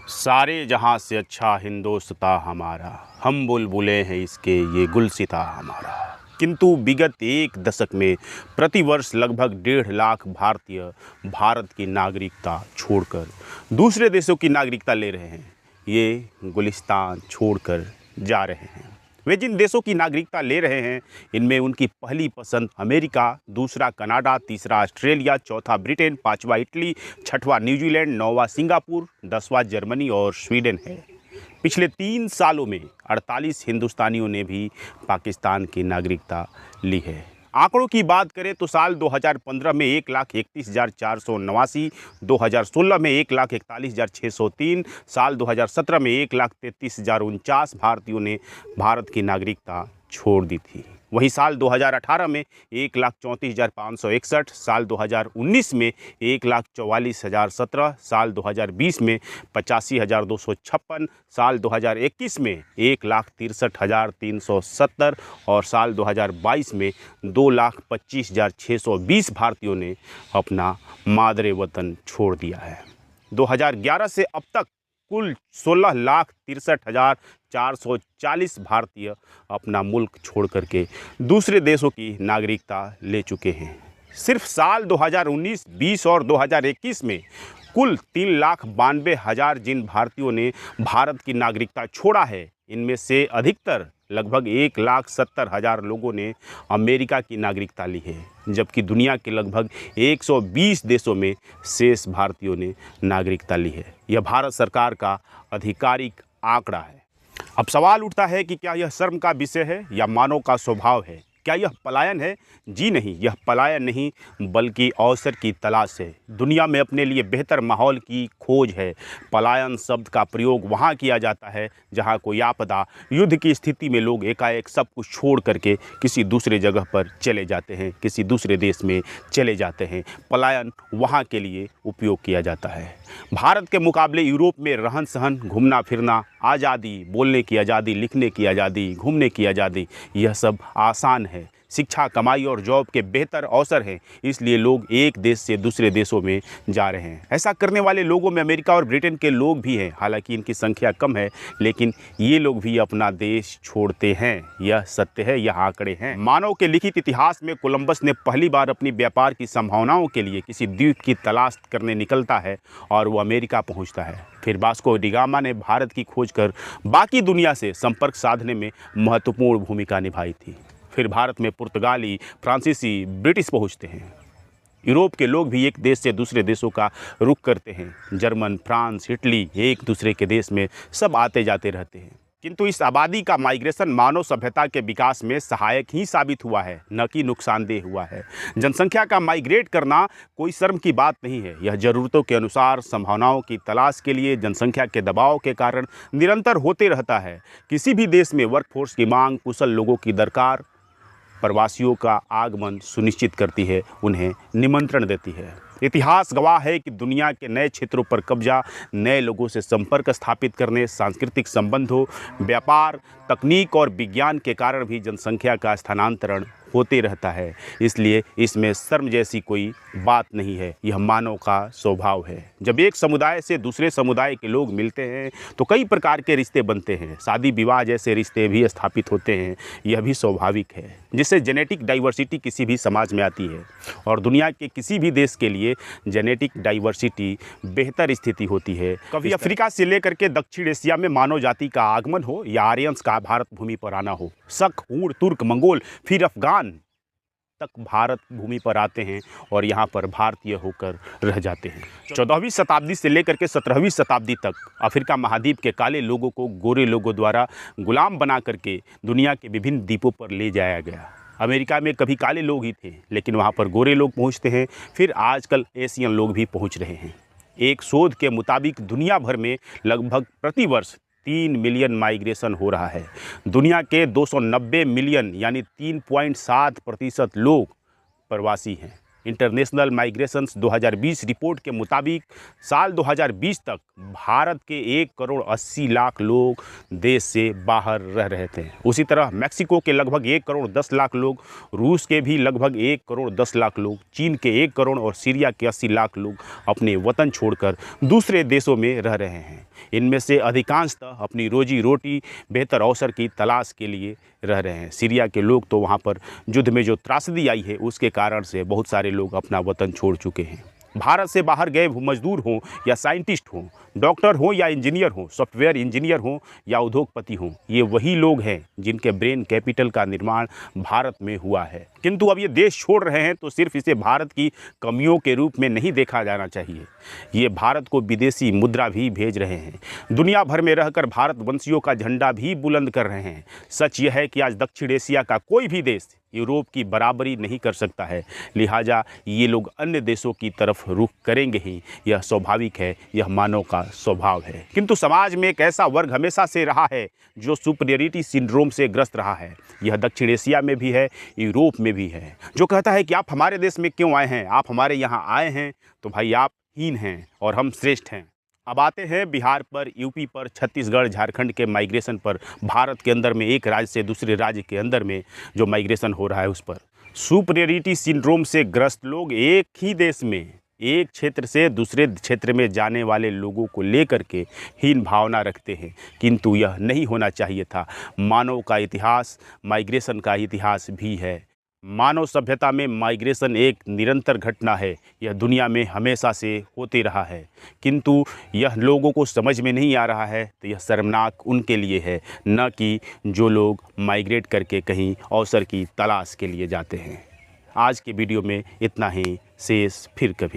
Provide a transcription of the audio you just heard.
सारे जहां से अच्छा हिंदोस्ता हमारा, हम बुलबुलें हैं इसके ये गुलसिता हमारा। किंतु विगत एक दशक में प्रतिवर्ष लगभग 1.5 लाख भारतीय भारत की नागरिकता छोड़कर दूसरे देशों की नागरिकता ले रहे हैं। ये गुलिस्तान छोड़कर जा रहे हैं। वे जिन देशों की नागरिकता ले रहे हैं, इनमें उनकी पहली पसंद अमेरिका, दूसरा कनाडा, तीसरा ऑस्ट्रेलिया, चौथा ब्रिटेन, पांचवा इटली, छठवां न्यूजीलैंड, नौवां सिंगापुर, 10वां जर्मनी और स्वीडन है। पिछले 3 सालों में 48 हिंदुस्तानियों ने भी पाकिस्तान की नागरिकता ली है। आंकड़ों की बात करें तो साल 2015 में 1,31,489, 2016 में 1,41,603, साल 2017 में 1,33,049 भारतीयों ने भारत की नागरिकता छोड़ दी थी। वहीं साल 2018 में 1,34,561, साल 2019 में 1,44,017, साल 2020 में 85,256, साल 2021 में 1,63,370 और साल 2022 में 2,25,620 भारतीयों ने अपना मादरे वतन छोड़ दिया है। 2011 से अब तक कुल 16,63,440 भारतीय अपना मुल्क छोड़ करके दूसरे देशों की नागरिकता ले चुके हैं। सिर्फ साल 2019, 20 और 2021 में कुल 3,92,000 जिन भारतीयों ने भारत की नागरिकता छोड़ा है, इनमें से अधिकतर लगभग 1,70,000 लोगों ने अमेरिका की नागरिकता ली है, जबकि दुनिया के लगभग 120 देशों में शेष भारतीयों ने नागरिकता ली है। यह भारत सरकार का आधिकारिक आंकड़ा है। अब सवाल उठता है कि क्या यह शर्म का विषय है या मानव का स्वभाव है? क्या यह पलायन है? जी नहीं, यह पलायन नहीं बल्कि अवसर की तलाश है। दुनिया में अपने लिए बेहतर माहौल की खोज है। पलायन शब्द का प्रयोग वहाँ किया जाता है जहाँ कोई आपदा, युद्ध की स्थिति में लोग एकाएक सब कुछ छोड़ करके किसी दूसरे जगह पर चले जाते हैं, किसी दूसरे देश में चले जाते हैं। पलायन वहाँ के लिए उपयोग किया जाता है। भारत के मुकाबले यूरोप में रहन सहन, घूमना फिरना, आज़ादी, बोलने की आज़ादी, लिखने की आज़ादी, घूमने की आज़ादी, यह सब आसान है। शिक्षा, कमाई और जॉब के बेहतर अवसर हैं, इसलिए लोग एक देश से दूसरे देशों में जा रहे हैं। ऐसा करने वाले लोगों में अमेरिका और ब्रिटेन के लोग भी हैं। हालांकि इनकी संख्या कम है, लेकिन ये लोग भी अपना देश छोड़ते हैं। यह सत्य है, यह आंकड़े हैं। मानव के लिखित इतिहास में कोलंबस ने पहली बार अपनी व्यापार की संभावनाओं के लिए किसी द्वीप की तलाश करने निकलता है और वो अमेरिका पहुँचता है। फिर वास्को डी गामा ने भारत की खोज कर बाकी दुनिया से संपर्क साधने में महत्वपूर्ण भूमिका निभाई थी। फिर भारत में पुर्तगाली, फ्रांसीसी, ब्रिटिश पहुंचते हैं। यूरोप के लोग भी एक देश से दूसरे देशों का रुख करते हैं। जर्मन, फ्रांस, इटली, एक दूसरे के देश में सब आते जाते रहते हैं। किंतु इस आबादी का माइग्रेशन मानव सभ्यता के विकास में सहायक ही साबित हुआ है, न कि नुकसानदेह हुआ है। जनसंख्या का माइग्रेट करना कोई शर्म की बात नहीं है। यह ज़रूरतों के अनुसार संभावनाओं की तलाश के लिए जनसंख्या के दबाव के कारण निरंतर होते रहता है। किसी भी देश में वर्कफोर्स की मांग, कुशल लोगों की दरकार प्रवासियों का आगमन सुनिश्चित करती है, उन्हें निमंत्रण देती है। इतिहास गवाह है कि दुनिया के नए क्षेत्रों पर कब्जा, नए लोगों से संपर्क स्थापित करने, सांस्कृतिक संबंधों, व्यापार, तकनीक और विज्ञान के कारण भी जनसंख्या का स्थानांतरण होते रहता है। इसलिए इसमें शर्म जैसी कोई बात नहीं है, यह मानव का स्वभाव है। जब एक समुदाय से दूसरे समुदाय के लोग मिलते हैं तो कई प्रकार के रिश्ते बनते हैं। शादी विवाह जैसे रिश्ते भी स्थापित होते हैं, यह भी स्वाभाविक है। जिससे जेनेटिक डाइवर्सिटी किसी भी समाज में आती है और दुनिया के किसी भी देश के लिए जेनेटिक डाइवर्सिटी बेहतर स्थिति होती है। कभी अफ्रीका से लेकर के दक्षिण एशिया में मानव जाति का आगमन हो या आर्यंस का भारत भूमि पर आना हो, शक, हूण, तुर्क, मंगोल, फिर अफगान तक भारत भूमि पर आते हैं और यहाँ पर भारतीय होकर रह जाते हैं। 14वीं शताब्दी से लेकर के 17वीं शताब्दी तक अफ्रीका महाद्वीप के काले लोगों को गोरे लोगों द्वारा गुलाम बना करके दुनिया के विभिन्न द्वीपों पर ले जाया गया। अमेरिका में कभी काले लोग ही थे, लेकिन वहाँ पर गोरे लोग पहुँचते हैं। फिर आजकल एशियन लोग भी पहुँच रहे हैं। एक शोध के मुताबिक दुनिया भर में लगभग प्रतिवर्ष 3 मिलियन माइग्रेशन हो रहा है। दुनिया के 290 मिलियन यानी 3.7% लोग प्रवासी हैं। इंटरनेशनल माइग्रेशंस 2020 रिपोर्ट के मुताबिक साल 2020 तक भारत के 1 करोड़ 80 लाख लोग देश से बाहर रह रहे थे। उसी तरह मैक्सिको के लगभग 1 करोड़ 10 लाख लोग, रूस के भी लगभग 1 करोड़ 10 लाख लोग, चीन के 1 करोड़ और सीरिया के 80 लाख लोग अपने वतन छोड़कर दूसरे देशों में रह रहे हैं। इनमें से अधिकांशतः अपनी रोजी रोटी, बेहतर अवसर की तलाश के लिए रह रहे हैं। सीरिया के लोग तो वहाँ पर युद्ध में जो त्रासदी आई है उसके कारण से बहुत सारे लोग अपना वतन छोड़ चुके हैं। भारत से बाहर गए मजदूर हों या साइंटिस्ट हों, डॉक्टर हों या इंजीनियर हों, सॉफ्टवेयर इंजीनियर हों या उद्योगपति हों, ये वही लोग हैं जिनके ब्रेन कैपिटल का निर्माण भारत में हुआ है। किंतु अब ये देश छोड़ रहे हैं तो सिर्फ इसे भारत की कमियों के रूप में नहीं देखा जाना चाहिए। ये भारत को विदेशी मुद्रा भी भेज रहे हैं, दुनिया भर में रहकर भारतवंशियों का झंडा भी बुलंद कर रहे हैं। सच यह है कि आज दक्षिण एशिया का कोई भी देश यूरोप की बराबरी नहीं कर सकता है, लिहाजा ये लोग अन्य देशों की तरफ रुख करेंगे ही। यह स्वाभाविक है, यह मानव का स्वभाव है। किंतु समाज में एक ऐसा वर्ग हमेशा से रहा है जो सुपीरियरिटी सिंड्रोम से ग्रस्त रहा है। यह दक्षिण एशिया में भी है, यूरोप में भी है, जो कहता है कि आप हमारे देश में क्यों आए हैं, आप हमारे यहाँ आए हैं तो भाई आप हीन हैं और हम श्रेष्ठ हैं। अब आते हैं बिहार पर, यूपी पर, छत्तीसगढ़, झारखंड के माइग्रेशन पर। भारत के अंदर में एक राज्य से दूसरे राज्य के अंदर में जो माइग्रेशन हो रहा है उस पर। सुपीरियरिटी सिंड्रोम से ग्रस्त लोग एक ही देश में एक क्षेत्र से दूसरे क्षेत्र में जाने वाले लोगों को लेकर के हीन भावना रखते हैं, किंतु यह नहीं होना चाहिए था। मानव का इतिहास माइग्रेशन का इतिहास भी है। मानव सभ्यता में माइग्रेशन एक निरंतर घटना है, यह दुनिया में हमेशा से होते रहा है, किंतु यह लोगों को समझ में नहीं आ रहा है। तो यह शर्मनाक उनके लिए है, न कि जो लोग माइग्रेट करके कहीं अवसर की तलाश के लिए जाते हैं। आज के वीडियो में इतना ही, शेष फिर कभी।